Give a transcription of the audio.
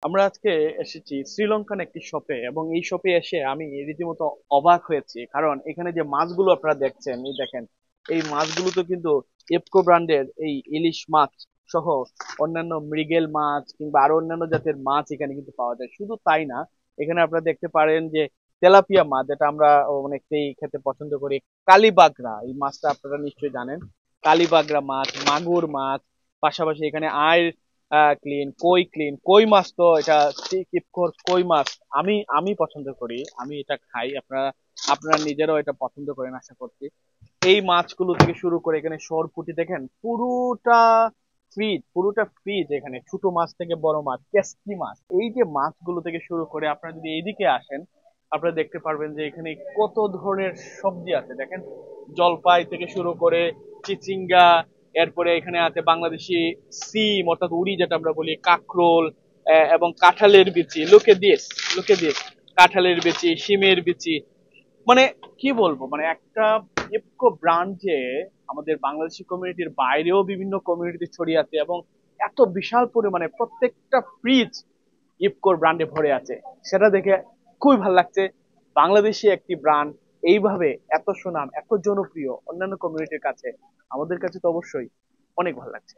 আমরা আজকে এসেছি শ্রীলঙ্কান একটি শপে, এবং এই শপে এসে আমি রীতিমতো অবাক হয়েছি। কারণ এখানে যে মাছগুলো আপনারা দেখছেন, এই দেখেন, এই মাছগুলো তো কিন্তু এপকো ব্র্যান্ডের এই ইলিশ মাছ সহ অন্যান্য মৃগেল মাছ কিংবা আরো অন্যান্য জাতের মাছ এখানে কিন্তু পাওয়া যায়। শুধু তাই না, এখানে আপনারা দেখতে পারেন যে তেলাপিয়া মাছ, যেটা আমরা অনেকটাই খেতে পছন্দ করি। কালীবাগরা এই মাছটা আপনারা নিশ্চয়ই জানেন। কালীবাগরা মাছ, মাগুর মাছ, পাশাপাশি এখানে আয় ক্লিন, কই মাছ, তো এটা কই মাছ আমি আমি পছন্দ করি, আমি এটা খাই। আপনারা নিজেরাও এটা পছন্দ করেন আশা করছি। এই মাছগুলো থেকে শুরু করে এখানে সরপুঁটি দেখেন, পুরোটা ফ্রিজ এখানে, ছোট মাছ থেকে বড় মাছ, কেসকি মাছ, এই যে মাছগুলো থেকে শুরু করে আপনারা যদি এইদিকে আসেন, আপনারা দেখতে পারবেন যে এখানে কত ধরনের সবজি আছে দেখেন। জলপাই থেকে শুরু করে চিচিঙ্গা, এরপরে এখানে আছে বাংলাদেশি সিম অর্থাৎ উড়ি যেটা আমরা বলি, কাকরোল, এবং কাঁঠালের বিচি, লোকে দিয়ে কাঁঠালের বিচি, শিমের বিচি। মানে কি বলবো, মানে একটা ইফকো ব্র্যান্ড যে আমাদের বাংলাদেশি কমিউনিটির বাইরেও বিভিন্ন কমিউনিটিতে ছড়িয়ে আছে, এবং এত বিশাল পরিমাণে প্রত্যেকটা ফ্রিজ ইফকোর ব্র্যান্ডে ভরে আছে, সেটা দেখে খুবই ভালো লাগছে। বাংলাদেশি একটি ব্র্যান্ড এইভাবে এত সুনাম, এত জনপ্রিয় অন্যান্য কমিউনিটির কাছে, আমাদের কাছে তো অবশ্যই অনেক ভালো লাগছে।